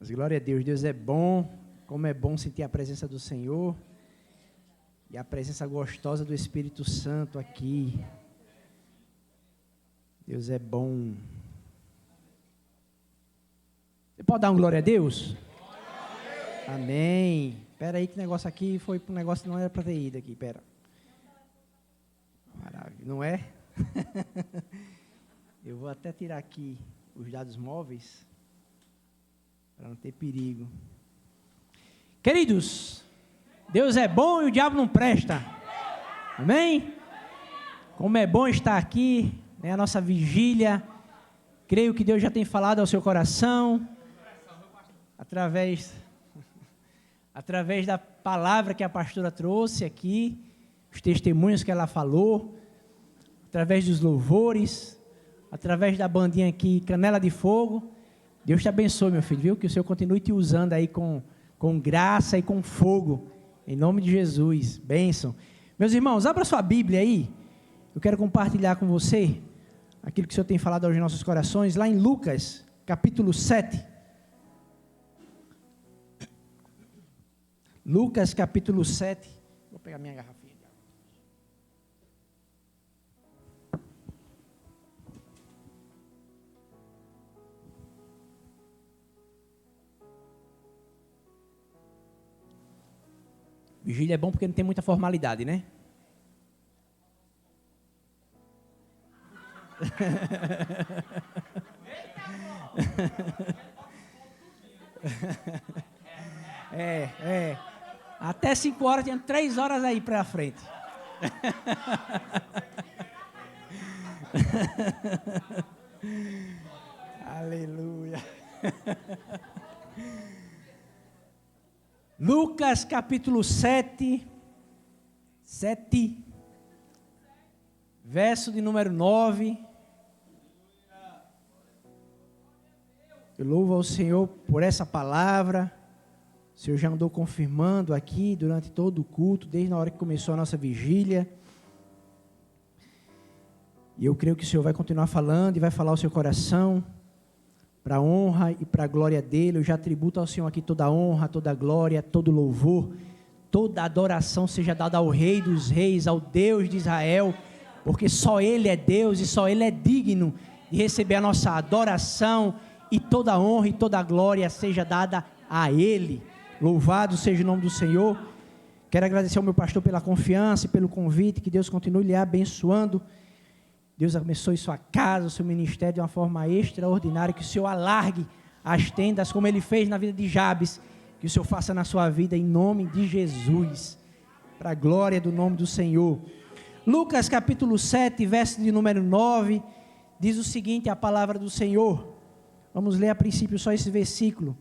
Mas glória a Deus, Deus é bom, como é bom sentir a presença do Senhor e a presença gostosa do Espírito Santo aqui. Deus é bom. Você pode dar um glória a Deus? Amém. Espera aí que o negócio aqui foi para um negócio que não era para ter ido aqui, espera. Maravilha, não é? Eu vou até tirar aqui os dados móveis para não ter perigo. Queridos, Deus é bom e o diabo não presta. Amém? Como é bom estar aqui, né, a nossa vigília. Creio que Deus já tem falado ao seu coração através da palavra que a pastora trouxe aqui, os testemunhos que ela falou, através dos louvores, através da bandinha aqui, Canela de Fogo. Deus te abençoe, meu filho, viu? Que o Senhor continue te usando aí com graça e com fogo, em nome de Jesus. Bênção. Meus irmãos, abra sua Bíblia aí. Eu quero compartilhar com você aquilo que o Senhor tem falado aos nossos corações, lá em Lucas, capítulo 7. Lucas, capítulo 7. Vou pegar minha garrafinha. Vigília é bom porque não tem muita formalidade, né? Até 5 horas, tinha 3 horas aí para frente. Aleluia. Lucas capítulo 7, verso de número 9. Eu louvo ao Senhor por essa palavra. O Senhor já andou confirmando aqui durante todo o culto, desde a hora que começou a nossa vigília. E eu creio que o Senhor vai continuar falando e vai falar ao seu coração, para a honra e para a glória dele. Eu já tributo ao Senhor aqui toda a honra, toda a glória, todo louvor, toda adoração seja dada ao Rei dos Reis, ao Deus de Israel, porque só Ele é Deus e só Ele é digno de receber a nossa adoração, e toda a honra e toda a glória seja dada a Ele. Louvado seja o nome do Senhor. Quero agradecer ao meu pastor pela confiança e pelo convite, que Deus continue lhe abençoando. Deus abençoe sua casa, o seu ministério de uma forma extraordinária, que o Senhor alargue as tendas, como Ele fez na vida de Jabes, que o Senhor faça na sua vida, em nome de Jesus, para a glória do nome do Senhor. Lucas capítulo 7, verso de número 9, diz o seguinte, a palavra do Senhor. Vamos ler a princípio só esse versículo.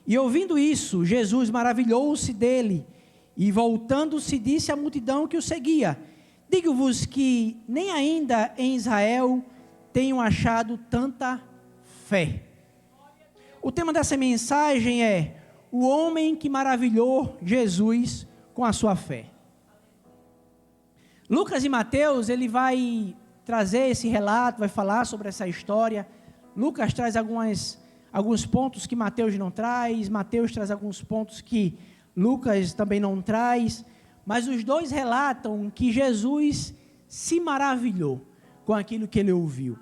E ouvindo isso, Jesus maravilhou-se dele, e voltando-se disse à multidão que o seguia: digo-vos que nem ainda em Israel tenho achado tanta fé. O tema dessa mensagem é o homem que maravilhou Jesus com a sua fé. Lucas e Mateus, ele vai trazer esse relato, vai falar sobre essa história. Lucas traz alguns pontos que Mateus não traz, Mateus traz alguns pontos que Lucas também não traz, mas os dois relatam que Jesus se maravilhou com aquilo que ele ouviu.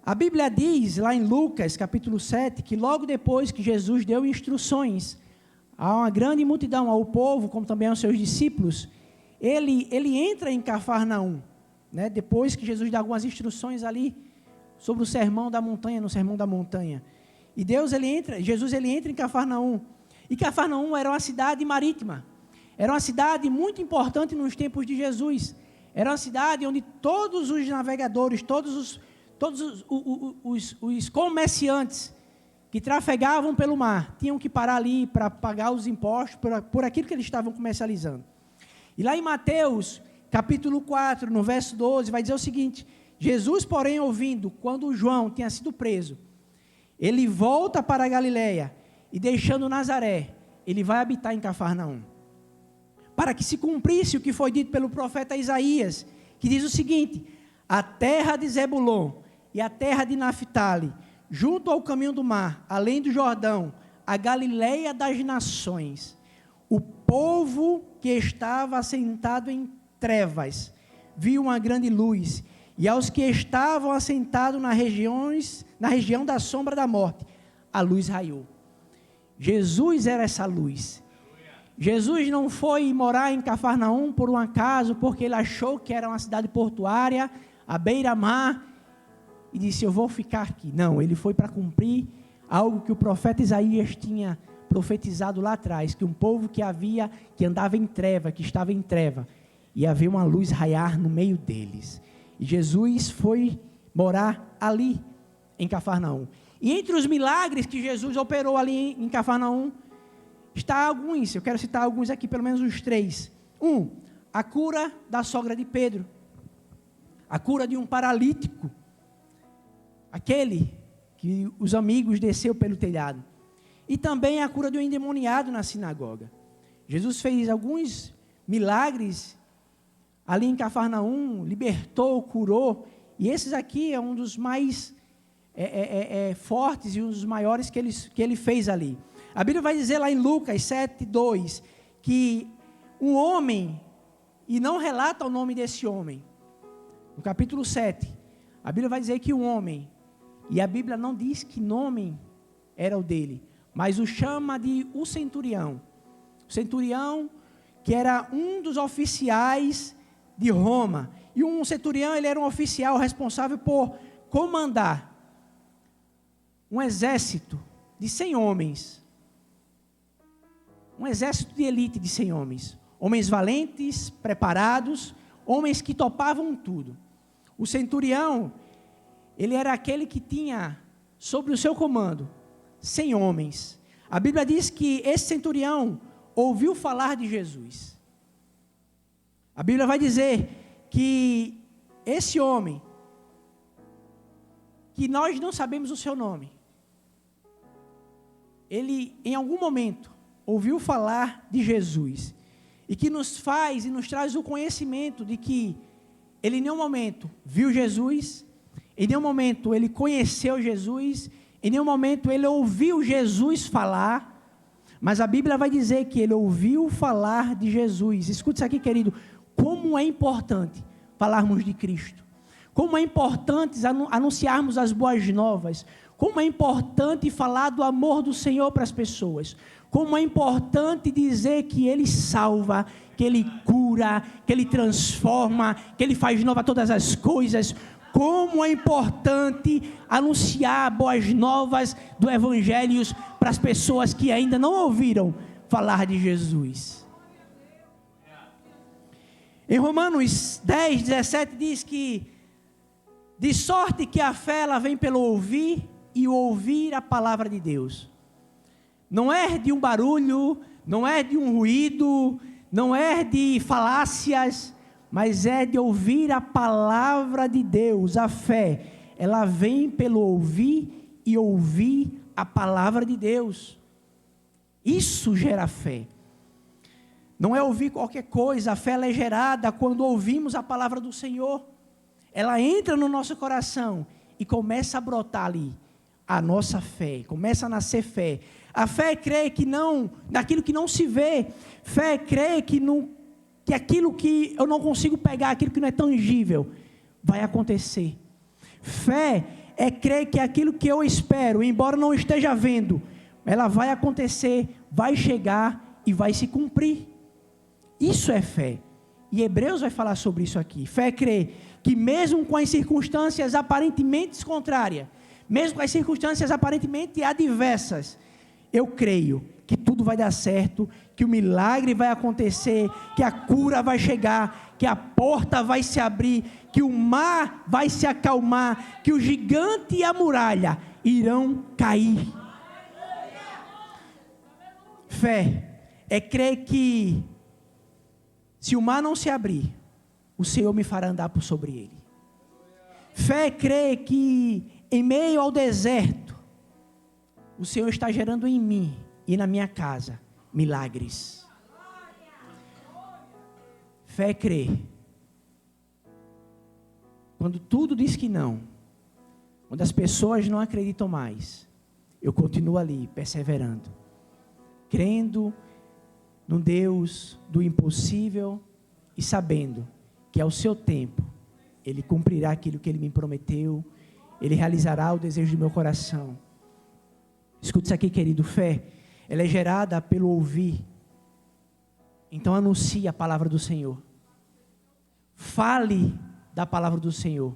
A Bíblia diz, lá em Lucas, capítulo 7, que logo depois que Jesus deu instruções a uma grande multidão, ao povo, como também aos seus discípulos, ele entra em Cafarnaum, né? Depois que Jesus dá algumas instruções ali sobre o sermão da montanha, no sermão da montanha. E Jesus entra em Cafarnaum. E Cafarnaum era uma cidade marítima. Era uma cidade muito importante nos tempos de Jesus. Era uma cidade onde todos os navegadores, todos os comerciantes que trafegavam pelo mar, tinham que parar ali para pagar os impostos por aquilo que eles estavam comercializando. E lá em Mateus, capítulo 4, no verso 12, vai dizer o seguinte: Jesus, porém, ouvindo, quando João tinha sido preso, ele volta para a Galileia, e deixando Nazaré, ele vai habitar em Cafarnaum, para que se cumprisse o que foi dito pelo profeta Isaías, que diz o seguinte: a terra de Zebulon e a terra de Naphtali, junto ao caminho do mar, além do Jordão, a Galileia das nações, o povo que estava assentado em trevas viu uma grande luz, e aos que estavam assentados na região da sombra da morte, a luz raiou. Jesus era essa luz. Jesus não foi morar em Cafarnaum por um acaso, porque ele achou que era uma cidade portuária, à beira-mar, e disse, eu vou ficar aqui. Não, ele foi para cumprir algo que o profeta Isaías tinha profetizado lá atrás, que um povo que andava em treva, que estava em treva, ia haver uma luz raiar no meio deles. E Jesus foi morar ali, em Cafarnaum. E entre os milagres que Jesus operou ali em Cafarnaum, está alguns, eu quero citar alguns aqui, pelo menos os 3. A cura da sogra de Pedro, a cura de um paralítico, aquele que os amigos desceu pelo telhado, e também a cura de um endemoniado na sinagoga. Jesus fez alguns milagres ali em Cafarnaum, libertou, curou, e esses aqui é um dos mais fortes e um dos maiores que ele fez ali. A Bíblia vai dizer lá em Lucas 7:2, que um homem, e não relata o nome desse homem, no capítulo 7, a Bíblia vai dizer que um homem, e a Bíblia não diz que nome era o dele, mas o chama de o centurião. O centurião, que era um dos oficiais de Roma, e um centurião, ele era um oficial responsável por comandar um exército de 100 homens, um exército de elite de 100 homens, homens valentes, preparados, homens que topavam tudo. O centurião, ele era aquele que tinha sobre o seu comando 100 homens. A Bíblia diz que esse centurião ouviu falar de Jesus. A Bíblia vai dizer que esse homem, que nós não sabemos o seu nome, ele em algum momento ouviu falar de Jesus, e que nos faz e nos traz o conhecimento de que ele em nenhum momento viu Jesus, em nenhum momento ele conheceu Jesus, em nenhum momento ele ouviu Jesus falar, mas a Bíblia vai dizer que ele ouviu falar de Jesus. Escute isso aqui, querido, como é importante falarmos de Cristo, como é importante anunciarmos as boas novas, como é importante falar do amor do Senhor para as pessoas, como é importante dizer que Ele salva, que Ele cura, que Ele transforma, que Ele faz nova todas as coisas. Como é importante anunciar boas novas do Evangelho para as pessoas que ainda não ouviram falar de Jesus. Em Romanos 10:17 diz que, de sorte que a fé ela vem pelo ouvir, e ouvir a palavra de Deus. Não é de um barulho, não é de um ruído, não é de falácias, mas é de ouvir a palavra de Deus. A fé, ela vem pelo ouvir e ouvir a palavra de Deus. Isso gera fé. Não é ouvir qualquer coisa, a fé ela é gerada quando ouvimos a palavra do Senhor. Ela entra no nosso coração e começa a brotar ali a nossa fé, começa a nascer fé. A fé crê que não, naquilo que não se vê. Fé crê que aquilo que eu não consigo pegar, aquilo que não é tangível, vai acontecer. Fé é crer que aquilo que eu espero, embora não esteja vendo, ela vai acontecer, vai chegar e vai se cumprir. Isso é fé. E Hebreus vai falar sobre isso aqui. Fé é crer que mesmo com as circunstâncias aparentemente contrárias, mesmo com as circunstâncias aparentemente adversas, eu creio que tudo vai dar certo, que o milagre vai acontecer, que a cura vai chegar, que a porta vai se abrir, que o mar vai se acalmar, que o gigante e a muralha irão cair. Fé é crer que se o mar não se abrir, o Senhor me fará andar por sobre ele. Fé é crer que em meio ao deserto, o Senhor está gerando em mim e na minha casa milagres. Fé é crer quando tudo diz que não, quando as pessoas não acreditam mais, eu continuo ali perseverando, crendo no Deus do impossível e sabendo que ao seu tempo Ele cumprirá aquilo que Ele me prometeu, Ele realizará o desejo do meu coração. Escute isso aqui, querido, fé, ela é gerada pelo ouvir. Então anuncie a palavra do Senhor. Fale da palavra do Senhor.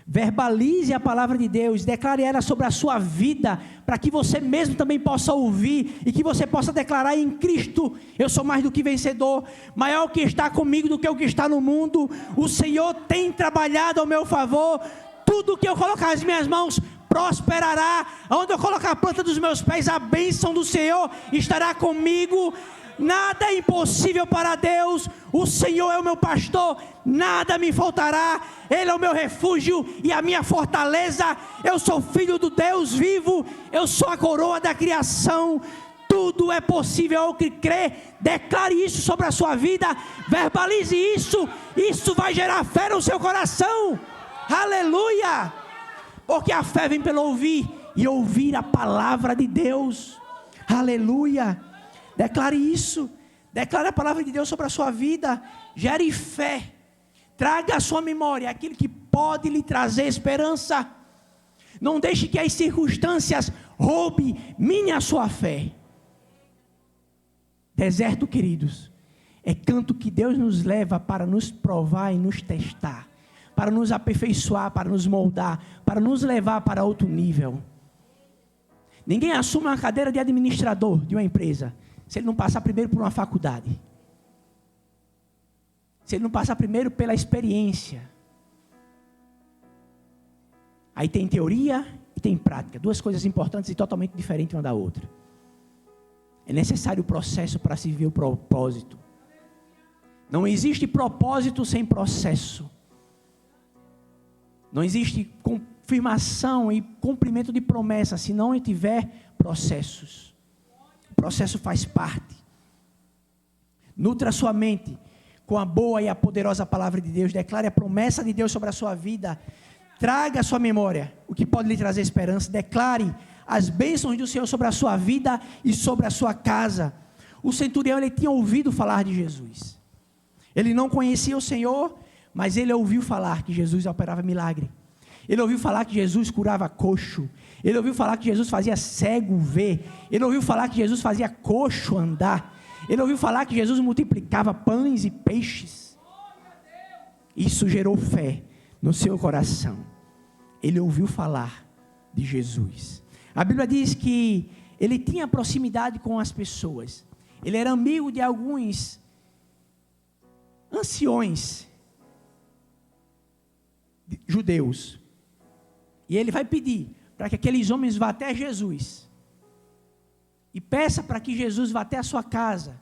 Verbalize a palavra de Deus, declare ela sobre a sua vida, para que você mesmo também possa ouvir, e que você possa declarar: em Cristo eu sou mais do que vencedor, maior o que está comigo do que o que está no mundo, o Senhor tem trabalhado ao meu favor, tudo que eu colocar as minhas mãos prosperará, onde eu colocar a planta dos meus pés, a bênção do Senhor estará comigo. Nada é impossível para Deus, o Senhor é o meu pastor, nada me faltará, Ele é o meu refúgio e a minha fortaleza, eu sou filho do Deus vivo, eu sou a coroa da criação, tudo é possível ao que crê. Declare isso sobre a sua vida, verbalize isso, isso vai gerar fé no seu coração, aleluia, porque a fé vem pelo ouvir, e ouvir a palavra de Deus, aleluia. Declare isso, declare a palavra de Deus sobre a sua vida, gere fé, traga à sua memória aquilo que pode lhe trazer esperança, não deixe que as circunstâncias roubem a sua fé. Deserto, queridos, é canto que Deus nos leva para nos provar e nos testar, para nos aperfeiçoar, para nos moldar, para nos levar para outro nível. Ninguém assume uma cadeira de administrador de uma empresa se ele não passar primeiro por uma faculdade, se ele não passar primeiro pela experiência. Aí tem teoria e tem prática, duas coisas importantes e totalmente diferentes uma da outra. É necessário o processo para se ver o propósito. Não existe propósito sem processo. Não existe confirmação e cumprimento de promessa se não tiver processos. O processo faz parte. Nutra sua mente com a boa e a poderosa palavra de Deus. Declare a promessa de Deus sobre a sua vida. Traga à sua memória o que pode lhe trazer esperança. Declare as bênçãos do Senhor sobre a sua vida e sobre a sua casa. O centurião, ele tinha ouvido falar de Jesus. Ele não conhecia o Senhor, mas ele ouviu falar que Jesus operava milagre. Ele ouviu falar que Jesus curava coxo. Ele ouviu falar que Jesus fazia cego ver. Ele ouviu falar que Jesus fazia coxo andar. Ele ouviu falar que Jesus multiplicava pães e peixes. Isso gerou fé no seu coração. Ele ouviu falar de Jesus. A Bíblia diz que ele tinha proximidade com as pessoas. Ele era amigo de alguns anciões judeus. E ele vai pedir para que aqueles homens vá até Jesus. E peça para que Jesus vá até a sua casa.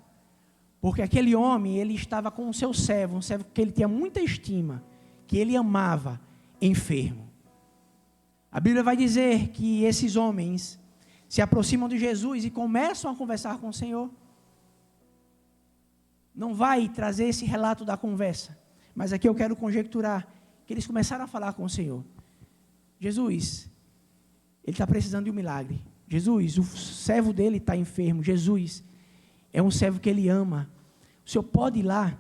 Porque aquele homem, ele estava com o seu servo, um servo que ele tinha muita estima, que ele amava, enfermo. A Bíblia vai dizer que esses homens se aproximam de Jesus e começam a conversar com o Senhor. Não vai trazer esse relato da conversa, mas aqui eu quero conjecturar que eles começaram a falar com o Senhor. Jesus, ele está precisando de um milagre. Jesus, o servo dele está enfermo. Jesus, é um servo que ele ama. O Senhor pode ir lá.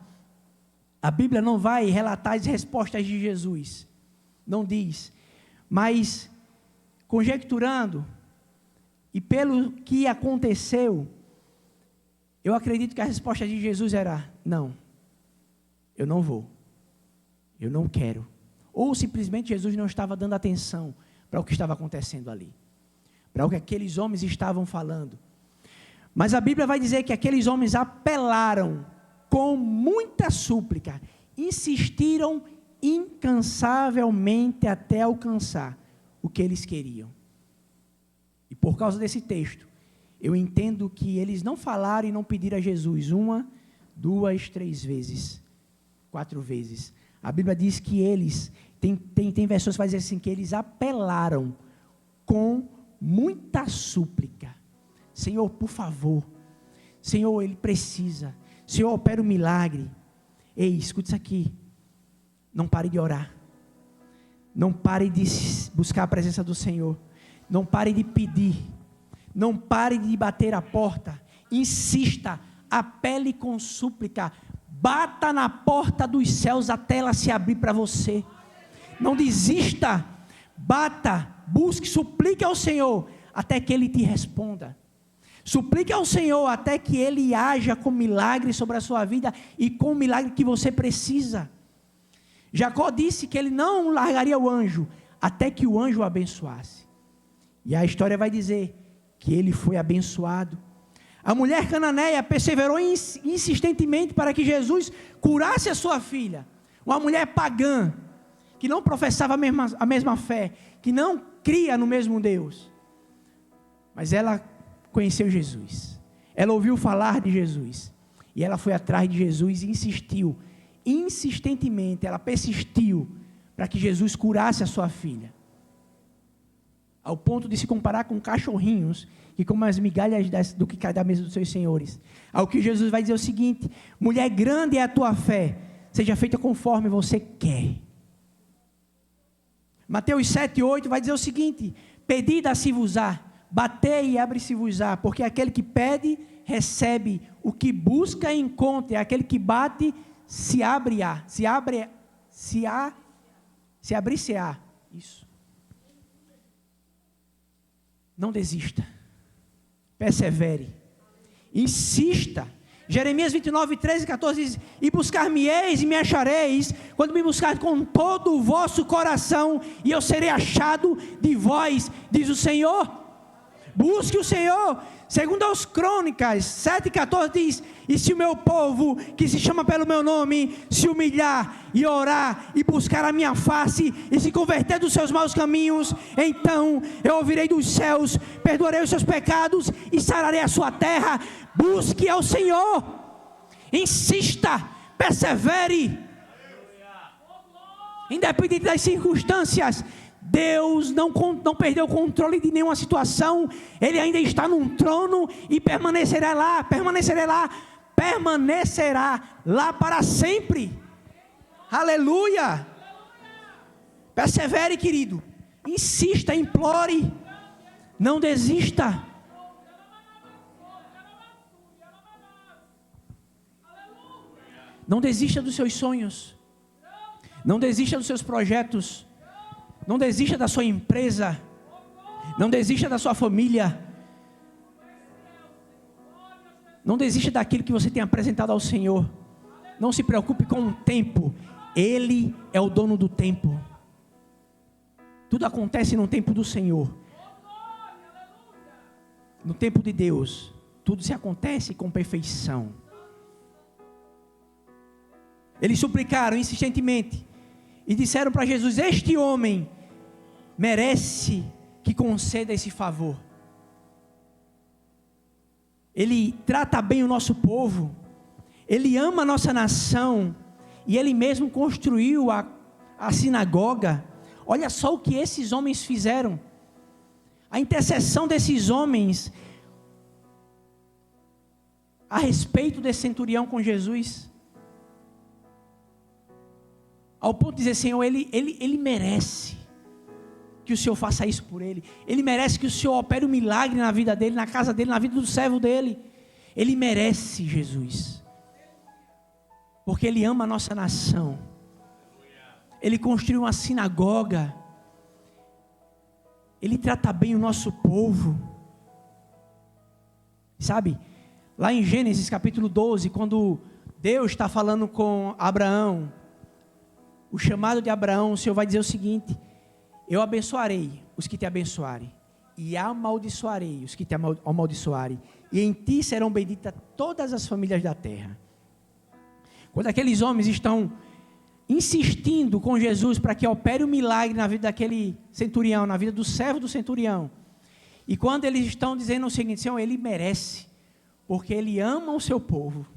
A Bíblia não vai relatar as respostas de Jesus. Não diz. Mas, conjecturando, e pelo que aconteceu, eu acredito que a resposta de Jesus era: não, eu não vou. Eu não quero. Ou simplesmente Jesus não estava dando atenção para o que estava acontecendo ali, para o que aqueles homens estavam falando. Mas a Bíblia vai dizer que aqueles homens apelaram com muita súplica, insistiram incansavelmente até alcançar o que eles queriam. E por causa desse texto, eu entendo que eles não falaram e não pediram a Jesus 1, 2, 3 vezes, 4 vezes. A Bíblia diz que eles, tem versões que vai dizer assim, que eles apelaram com muita súplica. Senhor, por favor. Senhor, ele precisa. Senhor, opera um milagre. Ei, escute isso aqui. Não pare de orar. Não pare de buscar a presença do Senhor. Não pare de pedir. Não pare de bater a porta. insista, apele com súplica, bata na porta dos céus até ela se abrir para você. Não desista, bata, busque, suplique ao Senhor até que Ele te responda. Suplique ao Senhor até que Ele haja com milagre sobre a sua vida e com o milagre que você precisa. Jacó disse que ele não largaria o anjo até que o anjo o abençoasse. E a história vai dizer que ele foi abençoado. A mulher cananeia perseverou insistentemente para que Jesus curasse a sua filha. Uma mulher pagã, que não professava a mesma fé, que não cria no mesmo Deus. Mas ela conheceu Jesus. Ela ouviu falar de Jesus. E ela foi atrás de Jesus e insistiu. Insistentemente, ela persistiu para que Jesus curasse a sua filha. Ao ponto de se comparar com cachorrinhos que comem as migalhas do que cai da mesa dos seus senhores. Ao que Jesus vai dizer o seguinte: mulher, grande é a tua fé, seja feita conforme você quer. Mateus 7:8 vai dizer o seguinte: pedi, dá-se-vos-á, batei e abre-se-vos-á, porque aquele que pede, recebe, o que busca, encontra, e aquele que bate, se abre-á, se abrir-se-á. Isso. Não desista, persevere, insista. Jeremias 29, 13 e 14 diz: e buscar-me-eis e me achareis, quando me buscar com todo o vosso coração, e eu serei achado de vós, diz o Senhor. Busque o Senhor. Segundo aos Crônicas 7,14 diz: e se o meu povo, que se chama pelo meu nome, se humilhar e orar e buscar a minha face e se converter dos seus maus caminhos, então eu ouvirei dos céus, perdoarei os seus pecados e sararei a sua terra. Busque ao Senhor, insista, persevere, independente das circunstâncias. Deus não perdeu o controle de nenhuma situação. Ele ainda está num trono e permanecerá lá para sempre. Aleluia. Persevere, querido, insista, implore, não desista. Não desista dos seus sonhos, não desista dos seus projetos, não desista da sua empresa, não desista da sua família, não desista daquilo que você tem apresentado ao Senhor. Não se preocupe com o tempo, Ele é o dono do tempo. Tudo acontece no tempo do Senhor. No tempo de Deus, tudo se acontece com perfeição. Eles suplicaram insistentemente e disseram para Jesus: este homem merece que conceda esse favor. Ele trata bem o nosso povo, ele ama a nossa nação, e ele mesmo construiu a sinagoga. Olha só o que esses homens fizeram, a intercessão desses homens a respeito desse centurião com Jesus, ao ponto de dizer: Senhor, ele merece que o Senhor faça isso por ele. Ele merece que o Senhor opere um milagre na vida dele, na casa dele, na vida do servo dele. Ele merece, Jesus, porque ele ama a nossa nação. Ele construiu uma sinagoga, ele trata bem o nosso povo. Sabe, lá em Gênesis capítulo 12, quando Deus está falando com Abraão, o chamado de Abraão, o Senhor vai dizer o seguinte: eu abençoarei os que te abençoarem, e amaldiçoarei os que te amaldiçoarem, e em ti serão benditas todas as famílias da terra. Quando aqueles homens estão insistindo com Jesus para que opere um milagre na vida daquele centurião, na vida do servo do centurião, e quando eles estão dizendo o seguinte: Senhor, ele merece, porque ele ama o seu povo,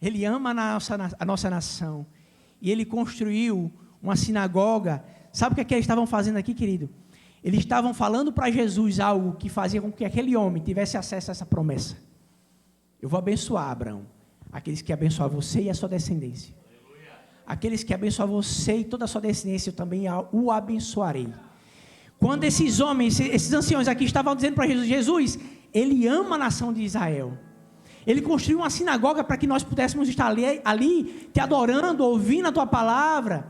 ele ama a nossa nação, e ele construiu uma sinagoga. Sabe o que eles estavam fazendo aqui, querido? Eles estavam falando para Jesus algo que fazia com que aquele homem tivesse acesso a essa promessa. Eu vou abençoar, Abraão, aqueles que abençoar você e a sua descendência. Aleluia. Aqueles que abençoar você e toda a sua descendência, eu também o abençoarei. Quando esses homens, esses anciões aqui estavam dizendo para Jesus: Jesus, ele ama a nação de Israel, Ele construiu uma sinagoga para que nós pudéssemos estar ali te adorando, ouvindo a tua palavra.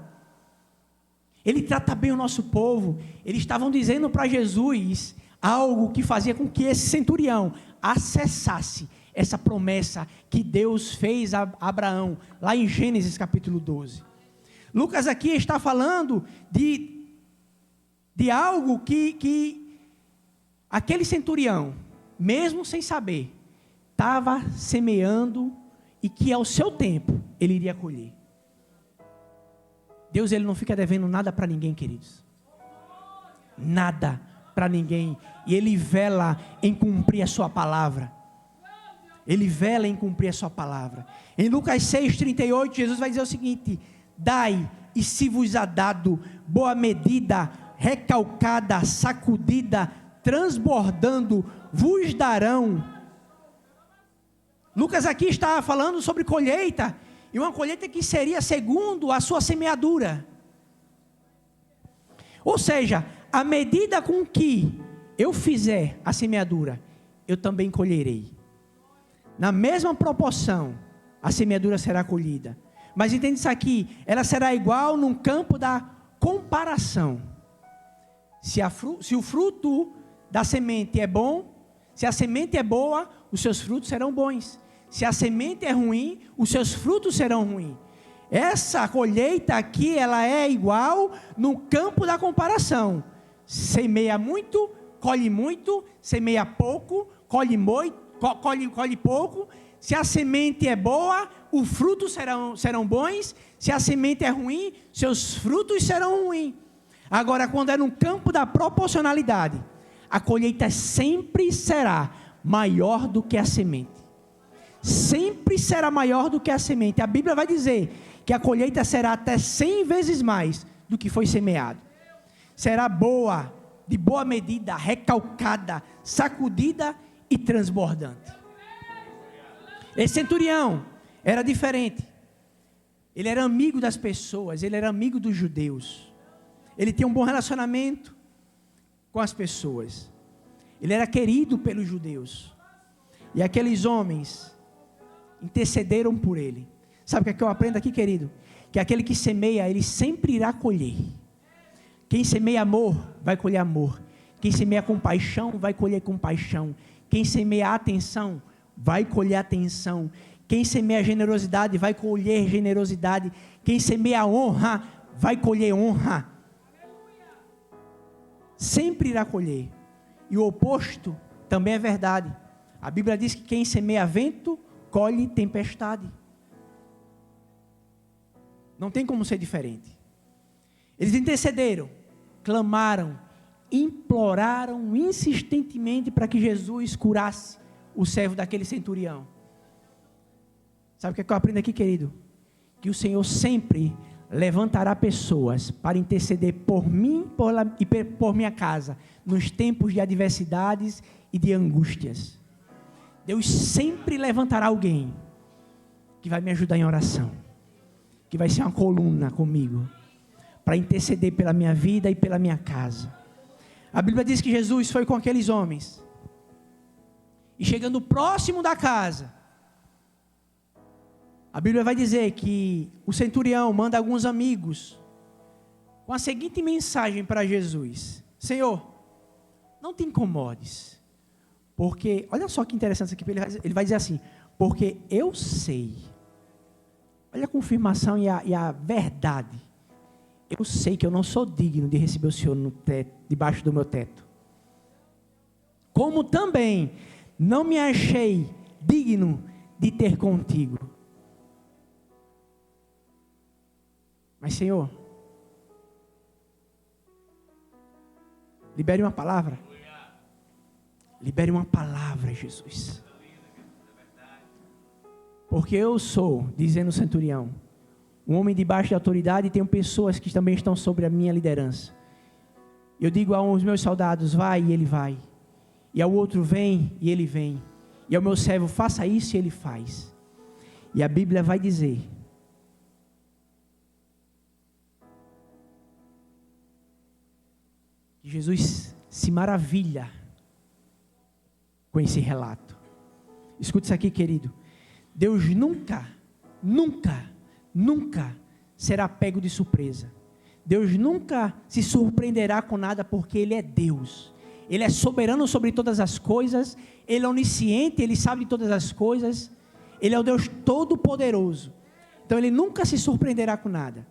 Ele trata bem o nosso povo. Eles estavam dizendo para Jesus algo que fazia com que esse centurião acessasse essa promessa que Deus fez a Abraão, lá em Gênesis capítulo 12. Lucas aqui está falando de algo que aquele centurião, mesmo sem saber, estava semeando e que ao seu tempo ele iria colher. Deus, ele não fica devendo nada para ninguém, queridos. Nada para ninguém. E ele vela em cumprir a sua palavra. Ele vela em cumprir a sua palavra. Em Lucas 6,38, Jesus vai dizer o seguinte: dai e se vos há dado, boa medida, recalcada, sacudida, transbordando, vos darão. Lucas aqui está falando sobre colheita, e uma colheita que seria segundo a sua semeadura. Ou seja, à medida com que eu fizer a semeadura, eu também colherei. Na mesma proporção, a semeadura será colhida. Mas entende isso aqui, ela será igual num campo da comparação. Se o fruto da semente é bom, se a semente é boa, os seus frutos serão bons. Se a semente é ruim, os seus frutos serão ruins. Essa colheita aqui, ela é igual no campo da comparação. Semeia muito, colhe muito, semeia pouco, colhe pouco. Se a semente é boa, os frutos serão bons. Se a semente é ruim, seus frutos serão ruins. Agora, quando é no campo da proporcionalidade, a colheita sempre será maior do que a semente. Sempre será maior do que a semente. A Bíblia vai dizer que a colheita será até 100 vezes mais do que foi semeado. Será boa, de boa medida, recalcada, sacudida e transbordante. Esse centurião era diferente. Ele era amigo das pessoas, ele era amigo dos judeus. Ele tinha um bom relacionamento com as pessoas. Ele era querido pelos judeus. E aqueles homens intercederam por ele. Sabe o que eu aprendo aqui, querido? Que aquele que semeia, ele sempre irá colher. Quem semeia amor, vai colher amor. Quem semeia compaixão, vai colher compaixão. Quem semeia atenção, vai colher atenção. Quem semeia generosidade, vai colher generosidade. Quem semeia honra, vai colher honra. Sempre irá colher. E o oposto também é verdade. A Bíblia diz que quem semeia vento, colhe tempestade. Não tem como ser diferente. Eles intercederam, clamaram, imploraram insistentemente para que Jesus curasse o servo daquele centurião. Sabe o que eu aprendo aqui, querido? Que o Senhor sempre levantará pessoas para interceder por mim e por minha casa, nos tempos de adversidades e de angústias. Deus sempre levantará alguém que vai me ajudar em oração, que vai ser uma coluna comigo, para interceder pela minha vida e pela minha casa. A Bíblia diz que Jesus foi com aqueles homens, e chegando próximo da casa, a Bíblia vai dizer que o centurião manda alguns amigos, com a seguinte mensagem para Jesus: Senhor, não te incomodes, porque, olha só que interessante aqui, ele vai dizer assim, porque eu sei, olha a confirmação e a verdade, eu sei que eu não sou digno de receber o Senhor no teto, debaixo do meu teto, como também não me achei digno de ter contigo. Mas Senhor, libere uma palavra. Libere uma palavra, Jesus. Porque eu sou, dizendo o centurião, um homem debaixo de autoridade, e tenho pessoas que também estão sobre a minha liderança. Eu digo aos meus soldados, vai, e ele vai. E ao outro, vem, e ele vem. E ao meu servo, faça isso, e ele faz. E a Bíblia vai dizer que Jesus se maravilha com esse relato. Escute isso aqui, querido. Deus nunca será pego de surpresa. Deus nunca se surpreenderá com nada, porque Ele é Deus. Ele é soberano sobre todas as coisas. Ele é onisciente, Ele sabe de todas as coisas. Ele é o Deus todo-poderoso. Então Ele nunca se surpreenderá com nada.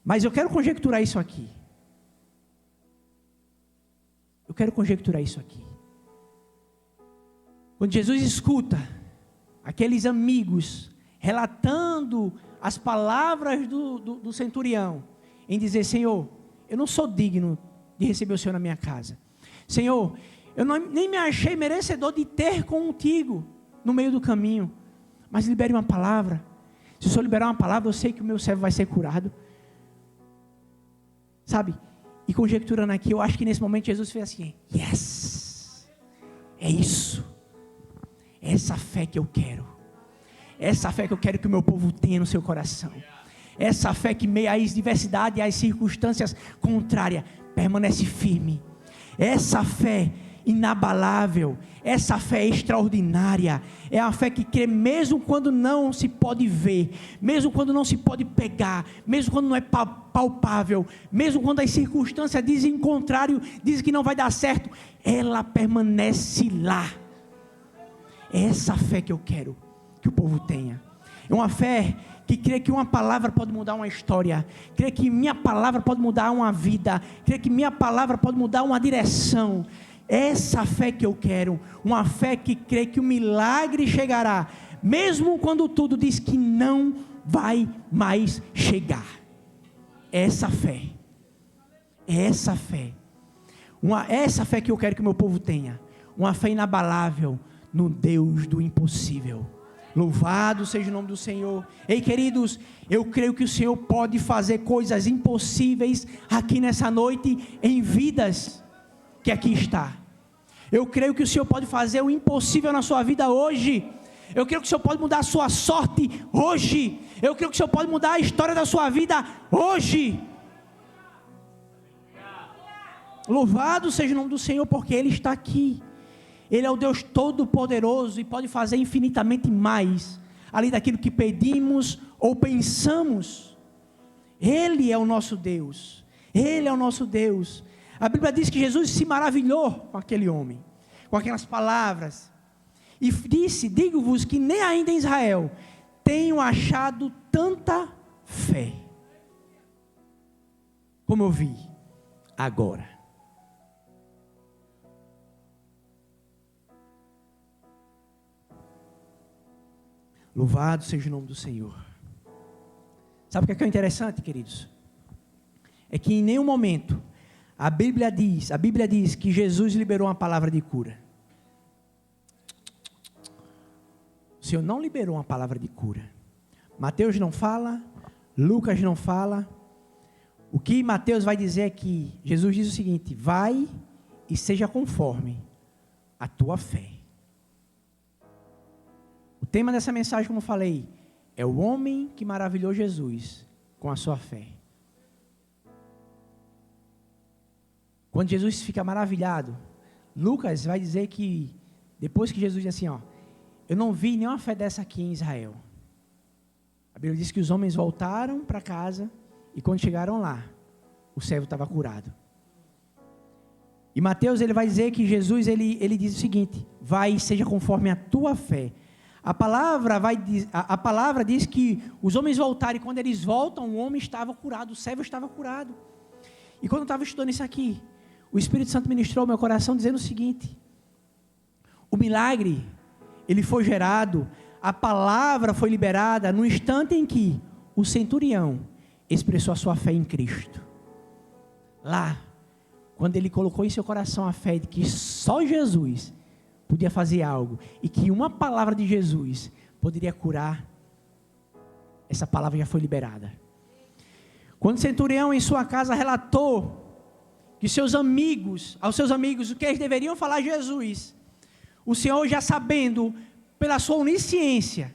Mas eu quero conjecturar isso aqui. Quando Jesus escuta aqueles amigos relatando as palavras do centurião, em dizer: Senhor, eu não sou digno de receber o Senhor na minha casa. Senhor, eu nem me achei merecedor de ter contigo no meio do caminho. Mas libere uma palavra. Se o Senhor liberar uma palavra, eu sei que o meu servo vai ser curado. Sabe? E conjecturando aqui, eu acho que nesse momento Jesus fez assim: yes! É isso. É essa fé que eu quero. É essa fé que eu quero que o meu povo tenha no seu coração. É essa fé que, meio às diversidades e às circunstâncias contrárias, permanece firme. É essa fé inabalável. Essa fé extraordinária. É a fé que crê mesmo quando não se pode ver, mesmo quando não se pode pegar, mesmo quando não é palpável, mesmo quando as circunstâncias dizem o contrário, dizem que não vai dar certo, ela permanece lá. É essa fé que eu quero que o povo tenha. É uma fé que crê que uma palavra pode mudar uma história, crê que minha palavra pode mudar uma vida, crê que minha palavra pode mudar uma direção. Essa fé que eu quero, uma fé que crê que o milagre chegará, mesmo quando tudo diz que não vai mais chegar. Essa fé, essa fé que eu quero que o meu povo tenha, uma fé inabalável no Deus do impossível. Louvado seja o nome do Senhor. Ei, queridos, eu creio que o Senhor pode fazer coisas impossíveis aqui nessa noite, em vidas que aqui está. Eu creio que o Senhor pode fazer o impossível na sua vida hoje. Eu creio que o Senhor pode mudar a sua sorte hoje. Eu creio que o Senhor pode mudar a história da sua vida hoje. Louvado seja o nome do Senhor, porque Ele está aqui. Ele é o Deus todo-poderoso e pode fazer infinitamente mais, além daquilo que pedimos ou pensamos. Ele é o nosso Deus. Ele é o nosso Deus. A Bíblia diz que Jesus se maravilhou com aquele homem, com aquelas palavras. E disse: digo-vos que nem ainda em Israel tenho achado tanta fé como eu vi agora. Louvado seja o nome do Senhor. Sabe o que é interessante, queridos? É que em nenhum momento a Bíblia diz que Jesus liberou uma palavra de cura. O Senhor não liberou uma palavra de cura. Mateus não fala, Lucas não fala. O que Mateus vai dizer é que Jesus diz o seguinte: vai e seja conforme a tua fé. O tema dessa mensagem, como eu falei, é o homem que maravilhou Jesus com a sua fé. Quando Jesus fica maravilhado, Lucas vai dizer que, depois que Jesus diz assim, eu não vi nenhuma fé dessa aqui em Israel. A Bíblia diz que os homens voltaram para casa e quando chegaram lá, o servo estava curado. E Mateus, ele vai dizer que Jesus, ele diz o seguinte: vai e seja conforme a tua fé. A palavra diz que os homens voltaram, e quando eles voltam, o homem estava curado, o servo estava curado. E quando eu estava estudando isso aqui, o Espírito Santo ministrou ao meu coração dizendo o seguinte: o milagre, ele foi gerado, a palavra foi liberada no instante em que o centurião expressou a sua fé em Cristo. Lá, quando ele colocou em seu coração a fé de que só Jesus podia fazer algo, e que uma palavra de Jesus poderia curar, essa palavra já foi liberada. Quando o centurião em sua casa relatou que aos seus amigos, o que eles deveriam falar a Jesus, o Senhor, já sabendo, pela sua onisciência,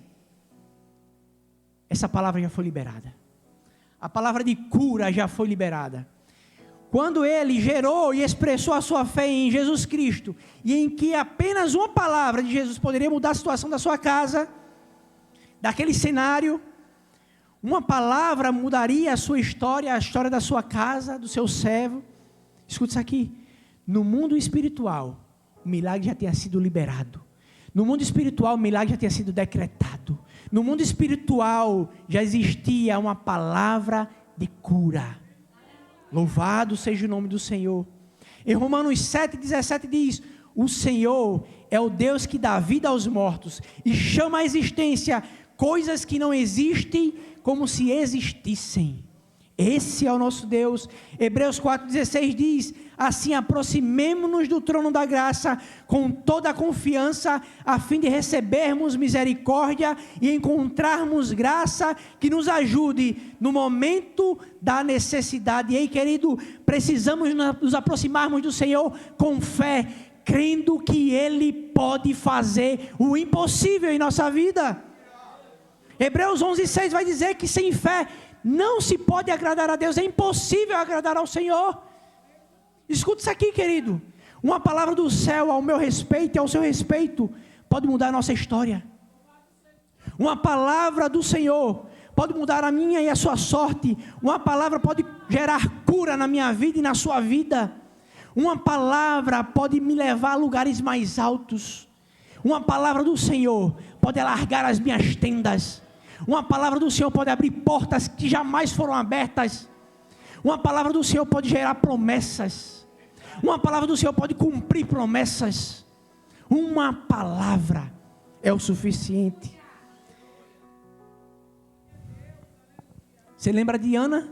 essa palavra já foi liberada. A palavra de cura já foi liberada. quando ele gerou e expressou a sua fé em Jesus Cristo, e em que apenas uma palavra de Jesus poderia mudar a situação da sua casa, daquele cenário, uma palavra mudaria a sua história, a história da sua casa, do seu servo. Escuta isso aqui, no mundo espiritual, o milagre já tinha sido liberado. No mundo espiritual, o milagre já tinha sido decretado. No mundo espiritual, já existia uma palavra de cura. Louvado seja o nome do Senhor. Em Romanos 7,17 diz: o Senhor é o Deus que dá vida aos mortos e chama à existência coisas que não existem como se existissem. Esse é o nosso Deus. Hebreus 4,16 diz: assim aproximemo-nos do trono da graça com toda a confiança, a fim de recebermos misericórdia e encontrarmos graça que nos ajude no momento da necessidade. E aí, querido, precisamos nos aproximarmos do Senhor com fé, crendo que Ele pode fazer o impossível em nossa vida. Hebreus 11,6 vai dizer que sem fé não se pode agradar a Deus, é impossível agradar ao Senhor. Escuta isso aqui, querido, uma palavra do céu ao meu respeito e ao seu respeito pode mudar a nossa história. Uma palavra do Senhor pode mudar a minha e a sua sorte. Uma palavra pode gerar cura na minha vida e na sua vida. Uma palavra pode me levar a lugares mais altos. Uma palavra do Senhor pode alargar as minhas tendas. Uma palavra do Senhor pode abrir portas que jamais foram abertas. Uma palavra do Senhor pode gerar promessas. Uma palavra do Senhor pode cumprir promessas. Uma palavra é o suficiente. Você lembra de Ana?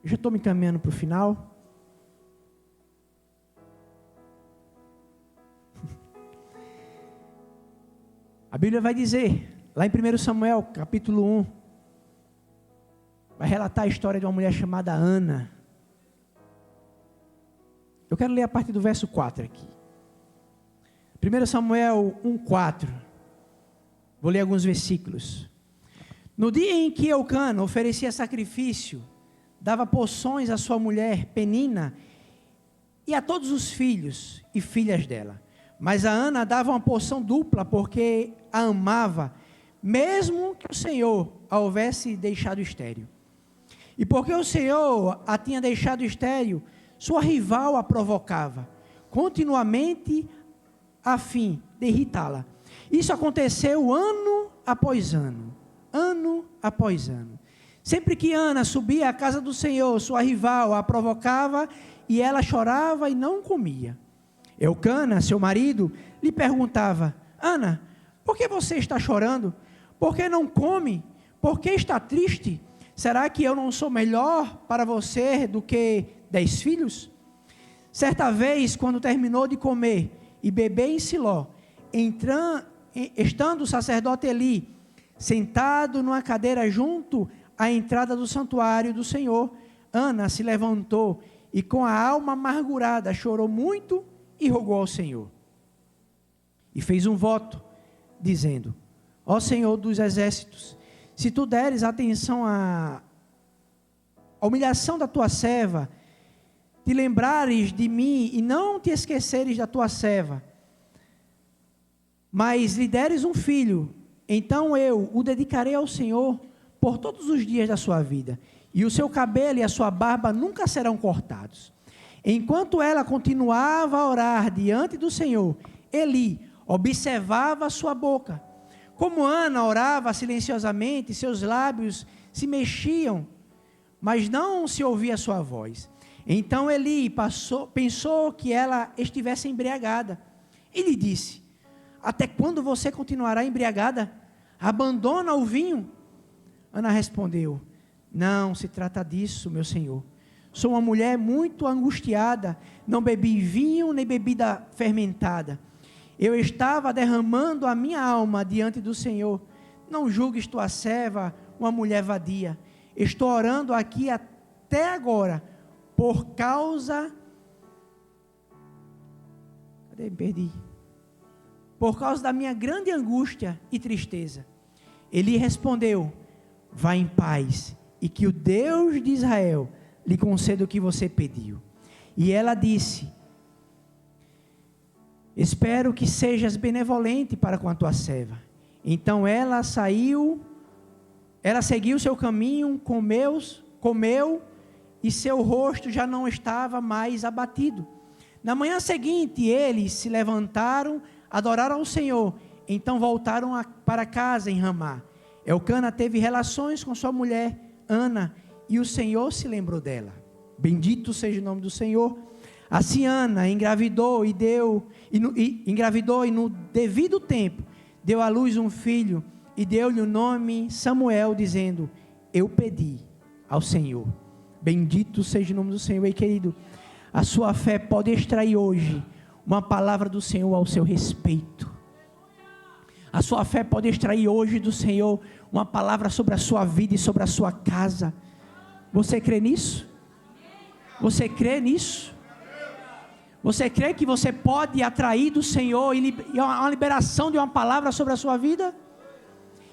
Eu já estou me encaminhando para o final. A Bíblia vai dizer, lá em 1 Samuel, capítulo 1, vai relatar a história de uma mulher chamada Ana. Eu quero ler a partir do verso 4 aqui. 1 Samuel 1,4. Vou ler alguns versículos. No dia em que Eucana oferecia sacrifício, dava porções à sua mulher Penina e a todos os filhos e filhas dela. Mas a Ana dava uma porção dupla, porque a amava, mesmo que o Senhor a houvesse deixado estéril. E porque o Senhor a tinha deixado estéril, sua rival a provocava, continuamente a fim de irritá-la. Isso aconteceu ano após ano, ano após ano. Sempre que Ana subia à casa do Senhor, sua rival a provocava, e ela chorava e não comia. Eucana, seu marido, lhe perguntava: Ana, por que você está chorando? Por que não come? Por que está triste? Será que eu não sou melhor para você do que 10 filhos? Certa vez, quando terminou de comer e beber em Siló, estando o sacerdote Eli sentado numa cadeira junto à entrada do santuário do Senhor, Ana se levantou e com a alma amargurada chorou muito e rogou ao Senhor. E fez um voto, dizendo: ó Senhor dos exércitos, se tu deres atenção à humilhação da tua serva, te lembrares de mim e não te esqueceres da tua serva, mas lhe deres um filho, então eu o dedicarei ao Senhor por todos os dias da sua vida, e o seu cabelo e a sua barba nunca serão cortados. Enquanto ela continuava a orar diante do Senhor, Eli observava a sua boca. Como Ana orava silenciosamente, seus lábios se mexiam, mas não se ouvia a sua voz. Então Eli pensou que ela estivesse embriagada e lhe disse: até quando você continuará embriagada? Abandona o vinho. Ana respondeu: não se trata disso, meu senhor. Sou uma mulher muito angustiada, não bebi vinho nem bebida fermentada. Eu estava derramando a minha alma diante do Senhor. Não julgues tua serva uma mulher vadia. Estou orando aqui até agora por causa... Cadê? Me perdi. Por causa da minha grande angústia e tristeza. Ele respondeu: vá em paz, e que o Deus de Israel lhe conceda o que você pediu. E ela disse: espero que sejas benevolente para com a tua serva. Então ela seguiu seu caminho, comeu, e seu rosto já não estava mais abatido. Na manhã seguinte, eles se levantaram, adoraram ao Senhor, então voltaram para casa em Ramá. Elcana teve relações com sua mulher, Ana, e o Senhor se lembrou dela. Bendito seja o nome do Senhor. Assim Ana engravidou e no devido tempo deu à luz um filho e deu-lhe o nome Samuel, dizendo: eu pedi ao Senhor. Bendito seja o nome do Senhor. E querido, a sua fé pode extrair hoje uma palavra do Senhor ao seu respeito. A sua fé pode extrair hoje do Senhor uma palavra sobre a sua vida e sobre a sua casa. Você crê nisso? Você crê nisso? Você crê que você pode atrair do Senhor e uma liberação de uma palavra sobre a sua vida?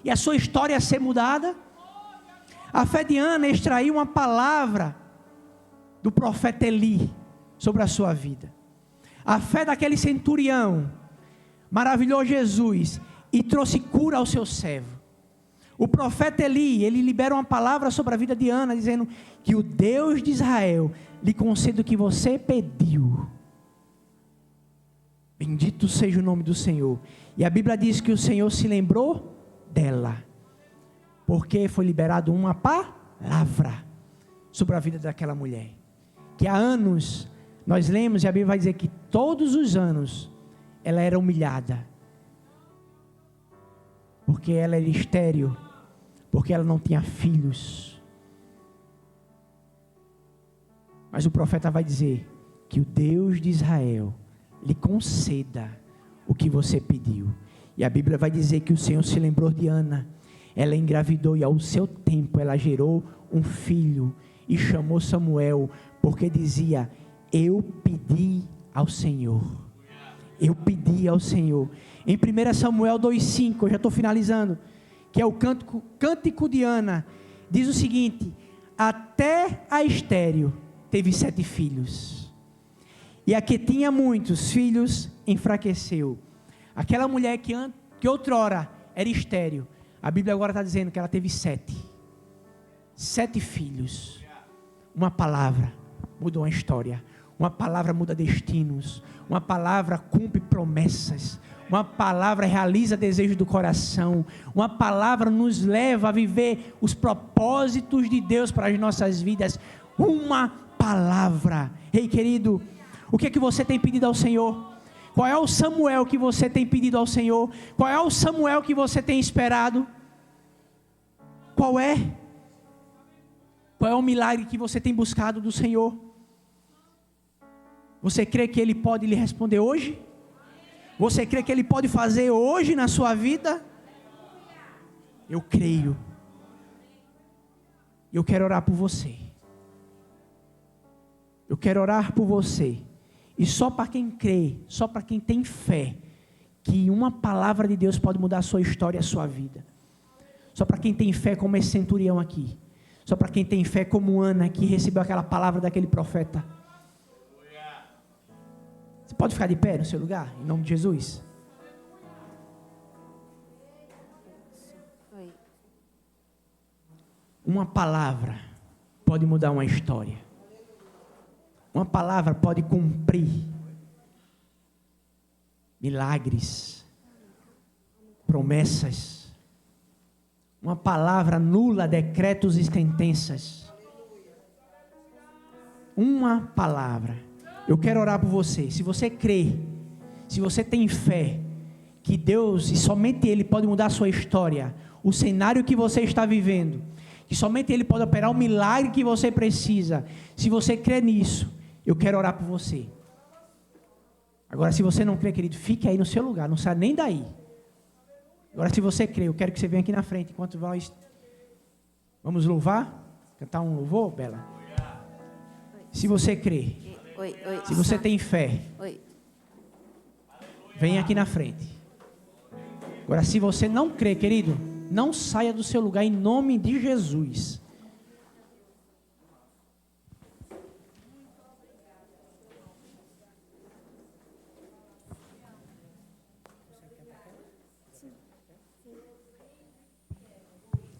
E a sua história ser mudada? A fé de Ana extraiu uma palavra do profeta Eli sobre a sua vida. A fé daquele centurião maravilhou Jesus e trouxe cura ao seu servo. O profeta Eli, ele libera uma palavra sobre a vida de Ana, dizendo que o Deus de Israel lhe conceda o que você pediu. Bendito seja o nome do Senhor. E a Bíblia diz que o Senhor se lembrou dela, porque foi liberado uma palavra sobre a vida daquela mulher, que há anos, nós lemos e a Bíblia vai dizer que todos os anos, ela era humilhada, porque ela era estéril, porque ela não tinha filhos. Mas o profeta vai dizer que o Deus de Israel lhe conceda o que você pediu. E a Bíblia vai dizer que o Senhor se lembrou de Ana. Ela engravidou e ao seu tempo ela gerou um filho e chamou Samuel, porque dizia: eu pedi ao Senhor. Eu pedi ao Senhor. Em 1 Samuel 2,5, eu já estou finalizando, que é o cântico de Ana, diz o seguinte: até a estéril teve 7 filhos, e a que tinha muitos filhos enfraqueceu. Aquela mulher que outrora era estéril, a Bíblia agora está dizendo que ela teve 7 filhos. Uma palavra muda uma história, uma palavra muda destinos, uma palavra cumpre promessas, uma palavra realiza desejos do coração, uma palavra nos leva a viver os propósitos de Deus para as nossas vidas. Uma palavra. Ei, querido, o que é que você tem pedido ao Senhor? Qual é o Samuel que você tem pedido ao Senhor? Qual é o Samuel que você tem esperado? Qual é? Qual é o milagre que você tem buscado do Senhor? Você crê que Ele pode lhe responder hoje? Você crê que Ele pode fazer hoje na sua vida? Eu creio. Eu quero orar por você. Eu quero orar por você. E só para quem crê, só para quem tem fé, que uma palavra de Deus pode mudar a sua história e a sua vida. Só para quem tem fé como esse centurião aqui. Só para quem tem fé como Ana, que recebeu aquela palavra daquele profeta. Você pode ficar de pé no seu lugar, em nome de Jesus? Uma palavra pode mudar uma história. Uma palavra pode cumprir milagres, promessas. Uma palavra anula decretos e sentenças. Uma palavra. Eu quero orar por você. Se você crê, se você tem fé que Deus e somente Ele pode mudar a sua história, o cenário que você está vivendo, que somente Ele pode operar o milagre que você precisa. Se você crê nisso, eu quero orar por você. Agora, se você não crê, querido, fique aí no seu lugar, não sai nem daí. Agora, se você crê, eu quero que você venha aqui na frente, enquanto nós vamos louvar, cantar um louvor, Bela. Se você crê, se você tem fé, venha aqui na frente. Agora, se você não crê, querido, não saia do seu lugar em nome de Jesus.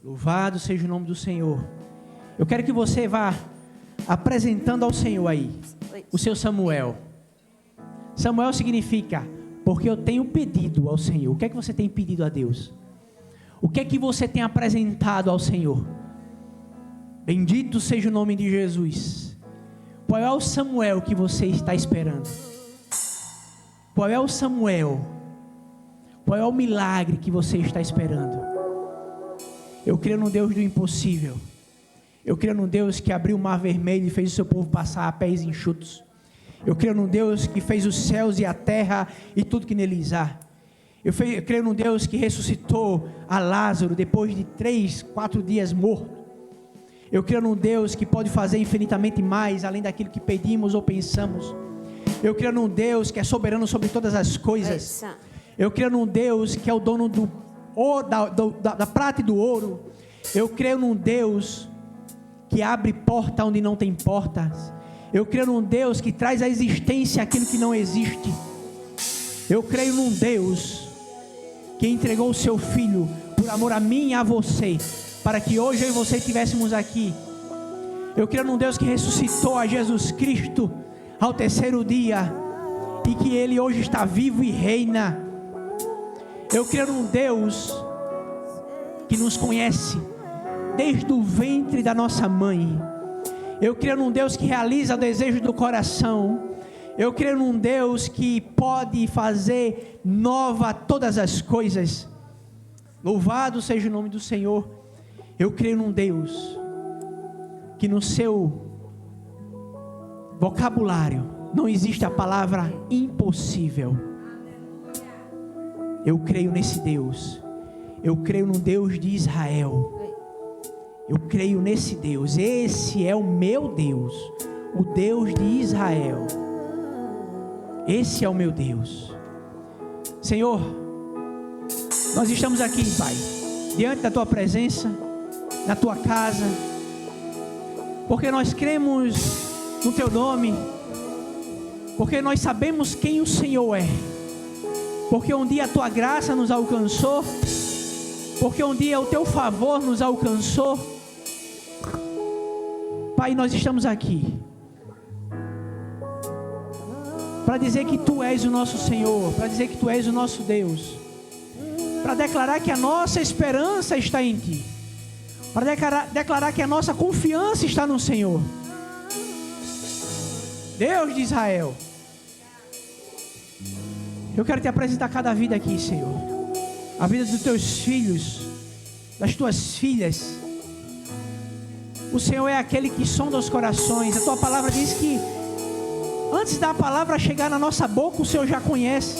Louvado seja o nome do Senhor. Eu quero que você vá apresentando ao Senhor aí o seu Samuel. Samuel significa, porque eu tenho pedido ao Senhor. O que é que você tem pedido a Deus? O que é que você tem apresentado ao Senhor? Bendito seja o nome de Jesus. Qual é o Samuel que você está esperando? Qual é o Samuel? Qual é o milagre que você está esperando? Eu creio no Deus do impossível. Eu creio no Deus que abriu o mar vermelho e fez o seu povo passar a pés enxutos. Eu creio no Deus que fez os céus e a terra e tudo que neles há. Eu creio no Deus que ressuscitou a Lázaro depois de 3, 4 dias morto. Eu creio num Deus que pode fazer infinitamente mais além daquilo que pedimos ou pensamos. Eu creio num Deus que é soberano sobre todas as coisas. Eu creio num Deus que é o dono da prata e do ouro. Eu creio num Deus que abre porta onde não tem portas. Eu creio num Deus que traz à existência aquilo que não existe. Eu creio num Deus que entregou o seu Filho por amor a mim e a você, para que hoje eu e você estivéssemos aqui. Eu creio num Deus que ressuscitou a Jesus Cristo ao 3º dia, e que Ele hoje está vivo e reina. Eu creio num Deus que nos conhece desde o ventre da nossa mãe. Eu creio num Deus que realiza o desejo do coração. Eu creio num Deus que pode fazer nova todas as coisas. Louvado seja o nome do Senhor. Eu creio num Deus que no seu vocabulário não existe a palavra impossível. Eu creio nesse Deus. Eu creio no Deus de Israel. Eu creio nesse Deus. Esse é o meu Deus, o Deus de Israel. Esse é o meu Deus. Senhor, nós estamos aqui, Pai, diante da Tua presença, na Tua casa, porque nós cremos no Teu nome, porque nós sabemos quem o Senhor é, porque um dia a Tua graça nos alcançou, porque um dia o Teu favor nos alcançou. Pai, nós estamos aqui para dizer que Tu és o nosso Senhor, para dizer que Tu és o nosso Deus, para declarar que a nossa esperança está em Ti, para declarar que a nossa confiança está no Senhor. Deus de Israel, eu quero Te apresentar cada vida aqui, Senhor, a vida dos Teus filhos, das Tuas filhas. O Senhor é aquele que sonda os corações. A Tua palavra diz que antes da palavra chegar na nossa boca, o Senhor já conhece.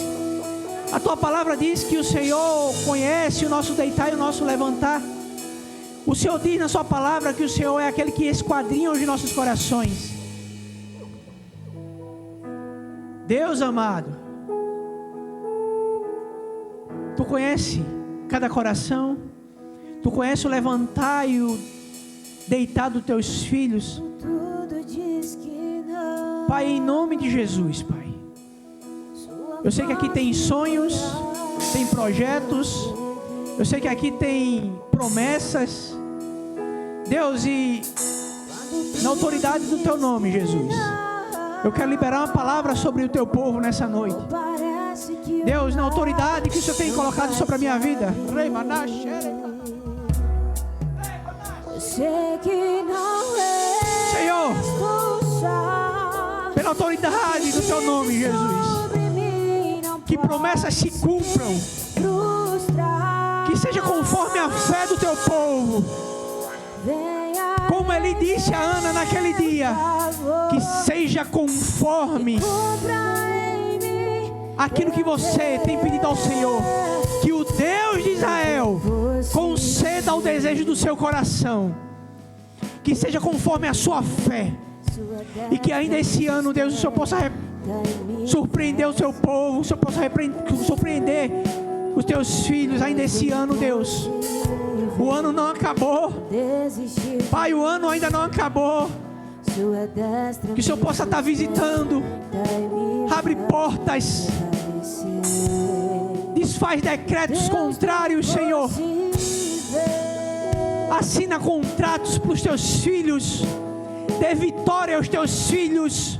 A Tua palavra diz que o Senhor conhece o nosso deitar e o nosso levantar. O Senhor diz na Sua palavra que o Senhor é aquele que esquadrinha os nossos corações. Deus amado, Tu conhece cada coração. Tu conhece o levantar e o deitar dos Teus filhos. Pai, em nome de Jesus, Pai. Eu sei que aqui tem sonhos, tem projetos. Eu sei que aqui tem promessas. Deus, e na autoridade do Teu nome, Jesus, eu quero liberar uma palavra sobre o Teu povo nessa noite. Deus, na autoridade que o Senhor tem colocado sobre a minha vida. Senhor, pela autoridade do Teu nome, Jesus, que promessas se cumpram, que seja conforme a fé do Teu povo, como Ele disse a Ana naquele dia, que seja conforme aquilo que você tem pedido ao Senhor, que o Deus de Israel conceda o desejo do seu coração, que seja conforme a sua fé, e que ainda esse ano, Deus, o Senhor possa surpreender o seu povo, o Senhor possa surpreender os Teus filhos ainda esse ano, Deus. O ano não acabou, Pai, o ano ainda não acabou. Que o Senhor possa estar visitando, abre portas, desfaz decretos contrários, Senhor. Assina contratos para os teus filhos. Dê vitória aos teus filhos.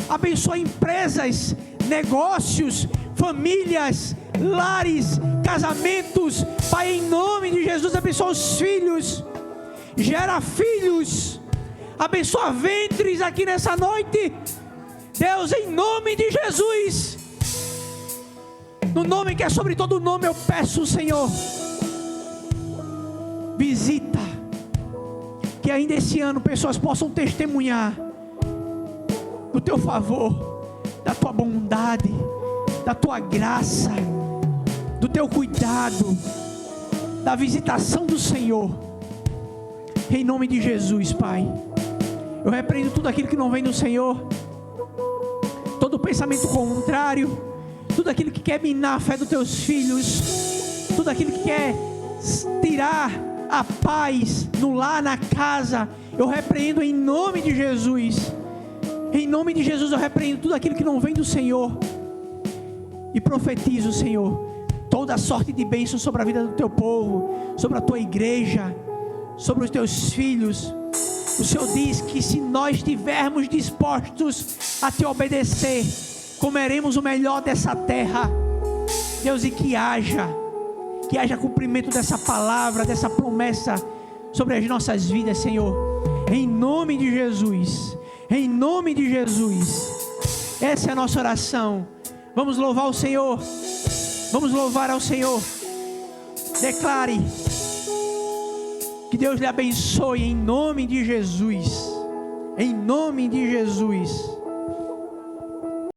Abençoa empresas, negócios, famílias, lares, casamentos. Pai, em nome de Jesus, abençoa os filhos. Gera filhos. Abençoa ventres aqui nessa noite. Deus, em nome de Jesus, no nome que é sobre todo nome, eu peço, Senhor, visita, que ainda esse ano pessoas possam testemunhar do teu favor, da tua bondade, da tua graça, do teu cuidado, da visitação do Senhor, em nome de Jesus, Pai. Eu repreendo tudo aquilo que não vem do Senhor, todo pensamento contrário, tudo aquilo que quer minar a fé dos teus filhos, tudo aquilo que quer tirar a paz no lar, na casa, eu repreendo em nome de Jesus. Em nome de Jesus eu repreendo tudo aquilo que não vem do Senhor e profetizo, Senhor, toda sorte de bênção sobre a vida do teu povo, sobre a tua igreja, sobre os teus filhos. O Senhor diz que se nós estivermos dispostos a te obedecer, comeremos o melhor dessa terra. Deus, e que haja cumprimento dessa palavra, dessa promessa sobre as nossas vidas, Senhor, em nome de Jesus, em nome de Jesus. Essa é a nossa oração. Vamos louvar o Senhor, vamos louvar ao Senhor. Declare que Deus lhe abençoe em nome de Jesus, em nome de Jesus.